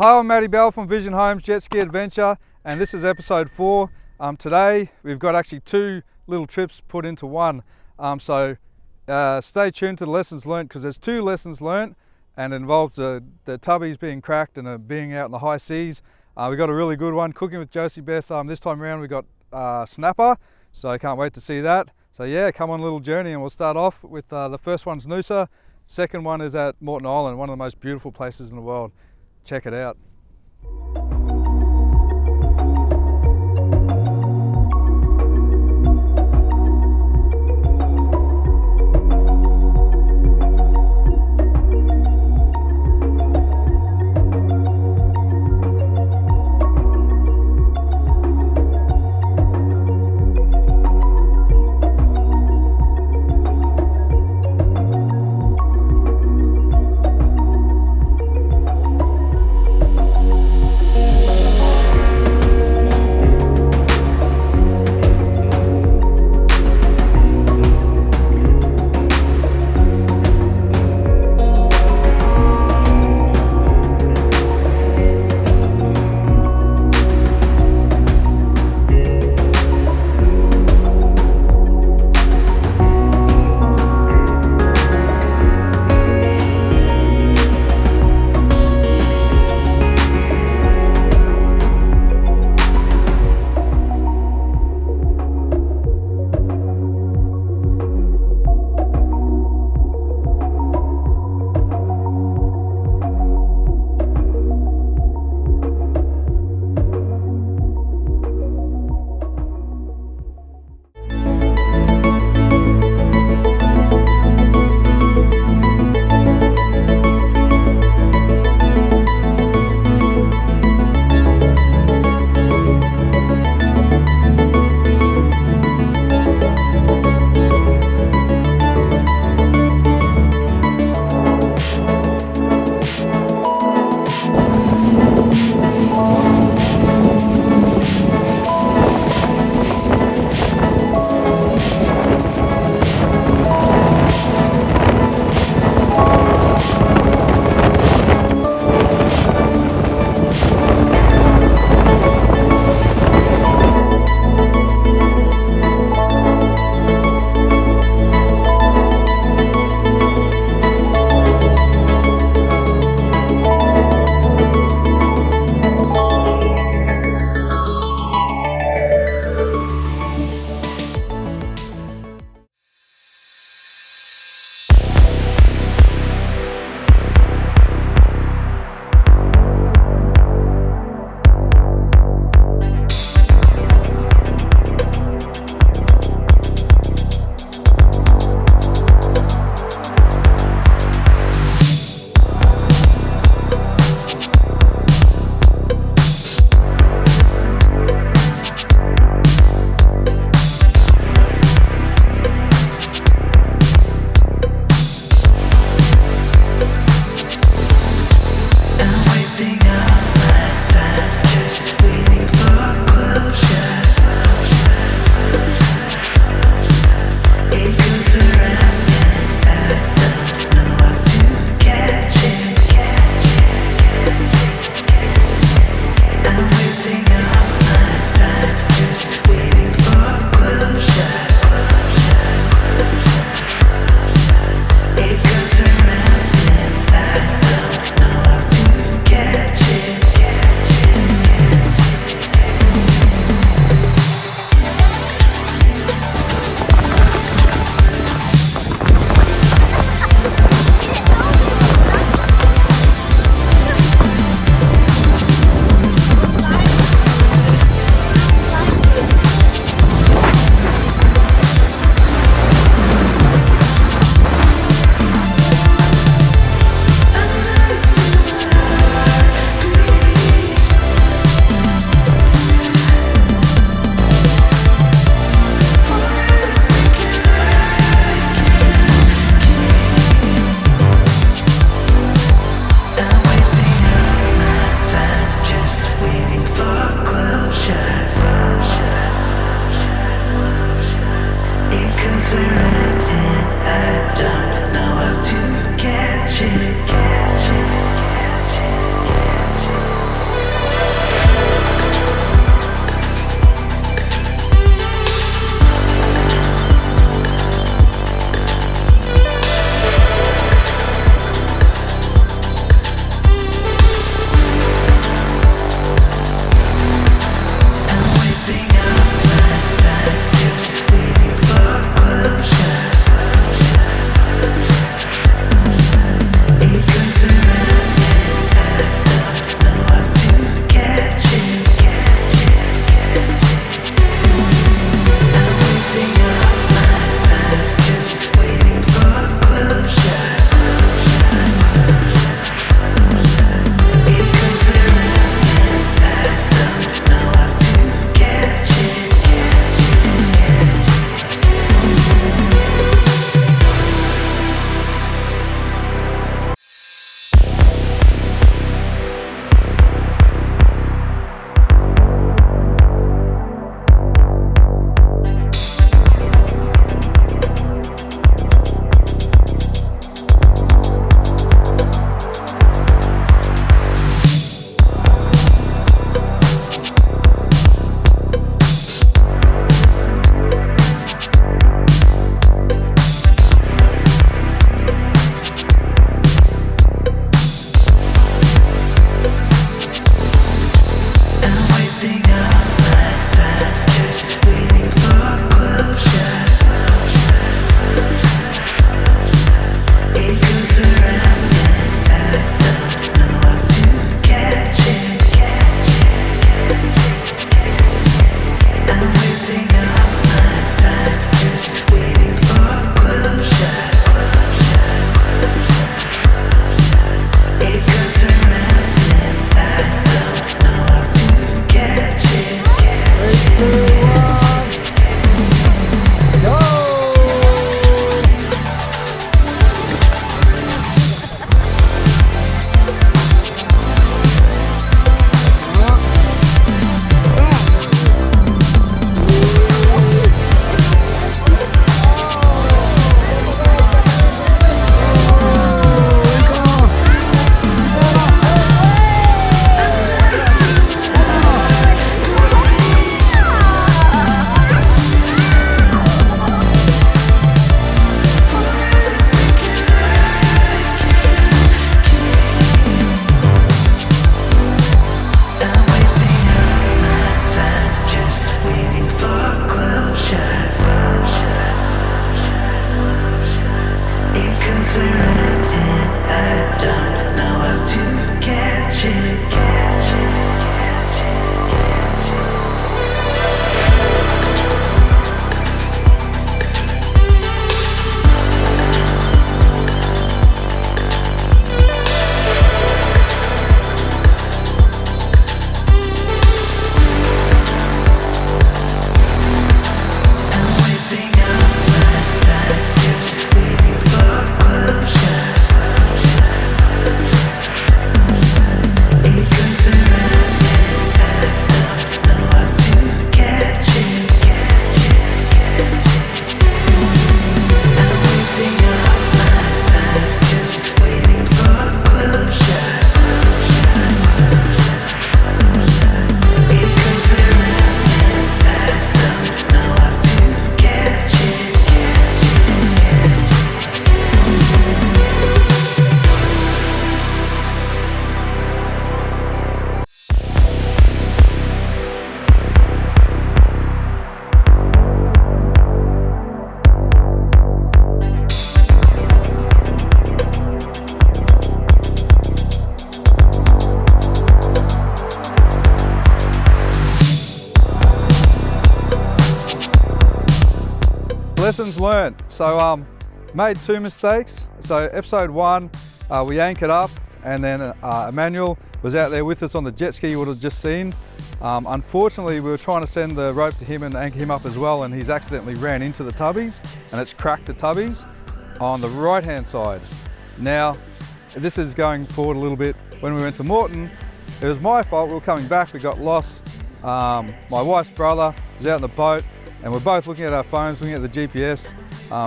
Hi, I'm Matty Bell from Vision Homes Jetski Adventure, and this is episode 4. Today we've got actually 2 little trips put into one. Stay tuned to the lessons learned, because there's 2 lessons learned, and it involves the tubbies being cracked and being out in the high seas. We got a really good one cooking with Josie Beth. This time around we got snapper, so I can't wait to see that. So yeah, come on a little journey, and we'll start off with the first one's Noosa. Second one is at Moreton Island, one of the most beautiful places in the world. Check it out. lessons learned. So made 2 mistakes. So episode 1, we anchored up, and then Emmanuel was out there with us on the jet ski you would have just seen. Unfortunately, we were trying to send the rope to him and anchor him up as well, and he's accidentally ran into the Tubbies, and it's cracked the Tubbies on the right hand side. Now, this is going forward a little bit. When we went to Moreton, it was my fault. We were coming back, we got lost. My wife's brother was out in the boat, and we're both looking at our phones, looking at the GPS.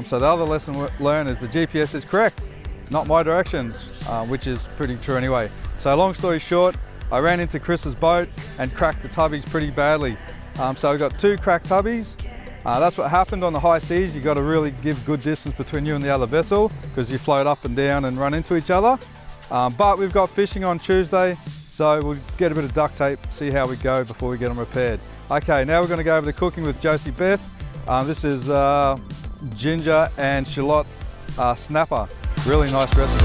So the other lesson learned is the GPS is correct, not my directions, which is pretty true anyway. So long story short, I ran into Chris's boat and cracked the Tubbies pretty badly. So we got 2 cracked Tubbies. That's what happened on the high seas. You got to really give good distance between you and the other vessel, because you float up and down and run into each other. But we've got fishing on Tuesday, so we'll get a bit of duct tape, see how we go before we get them repaired. Okay, now we're going to go over the cooking with Josie Beth. This is ginger and shallot snapper. Really nice recipe.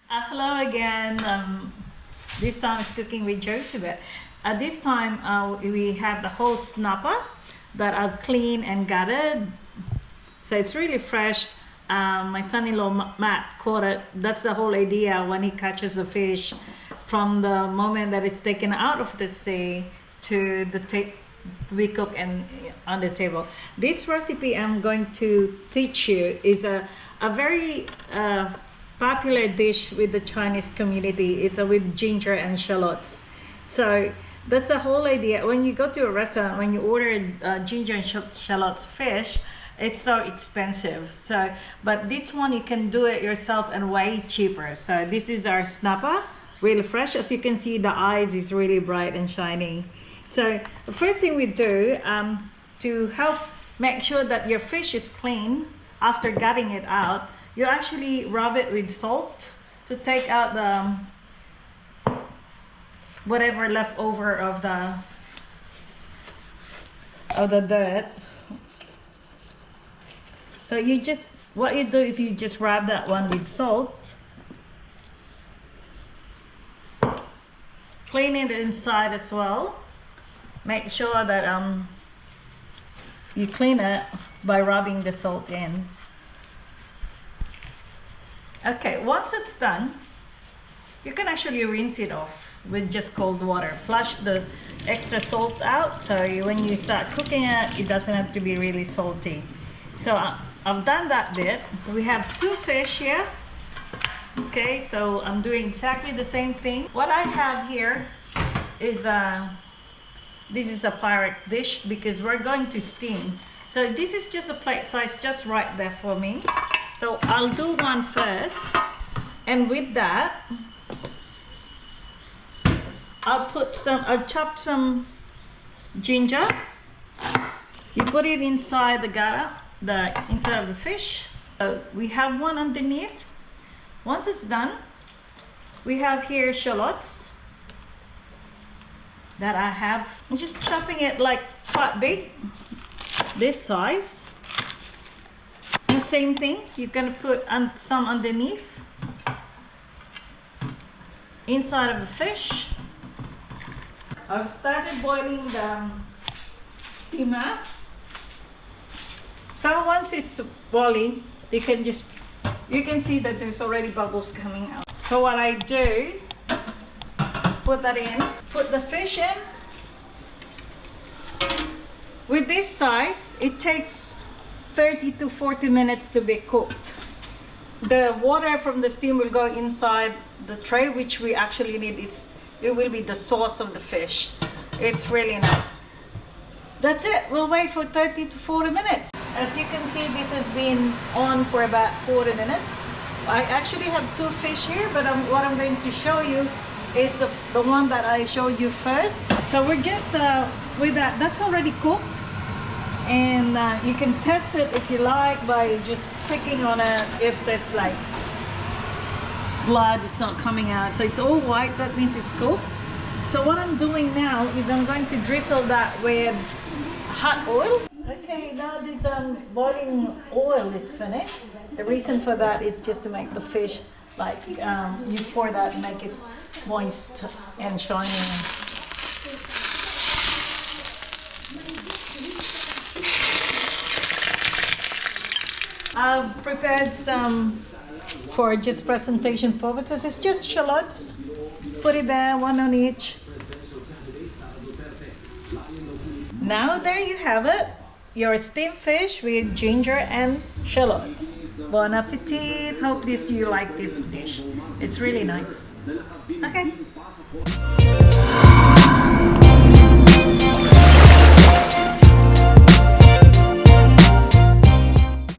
Hello again. This time is cooking with Josie Beth. At this time we have the whole snapper that I've cleaned and gutted, so it's really fresh. My son-in-law Matt caught it. That's the whole idea when he catches a fish, from the moment that it's taken out of the sea to the we cook and on the table. This recipe I'm going to teach you is a very popular dish with the Chinese community. It's with ginger and shallots. So that's the whole idea. When you go to a restaurant, when you order ginger and shallots fish, it's so expensive. So, but this one you can do it yourself and way cheaper. So this is our snapper, really fresh. As you can see, the eyes is really bright and shiny. So the first thing we do to help make sure that your fish is clean after gutting it out, you actually rub it with salt to take out the whatever left over of the dirt. So you just, what you do is you just rub that one with salt. Clean it inside as well. Make sure that you clean it by rubbing the salt in. Okay, once it's done, you can actually rinse it off with just cold water. Flush the extra salt out, so when you start cooking it, it doesn't have to be really salty. So I've done that bit. We have 2 fish here. Okay, so I'm doing exactly the same thing. What I have here is this is a pirate dish because we're going to steam. So this is just a plate size just right there for me. So I'll do one first, and with that I'll chop some ginger. You put it inside the gutter, inside of the fish. So we have one underneath. Once it's done, we have here shallots that I have. I'm just chopping it like quite big, this size. And same thing, you're gonna put some underneath, inside of the fish. I've started boiling the steamer. So once it's boiling, you can see that there's already bubbles coming out. So what I do, put that in, put the fish in. With this size, it takes 30 to 40 minutes to be cooked. The water from the steam will go inside the tray, which we actually need. It will be the sauce of the fish. It's really nice. That's it. We'll wait for 30 to 40 minutes. As you can see, this has been on for about 40 minutes. I actually have 2 fish here, but what I'm going to show you is the one that I showed you first. So we're just with that's already cooked, and you can test it if you like by just picking on it if there's like blood is not coming out. So it's all white, that means it's cooked. So what I'm doing now is I'm going to drizzle that with hot oil. Okay, now this boiling oil is finished. The reason for that is just to make the fish like you pour that and make it moist and shiny. I've prepared some for just presentation purposes. It's just shallots. Put it there, one on each. Now there you have it. Your steamed fish with ginger and shallots. Bon appetit. Hope you like this dish. It's really nice. Okay.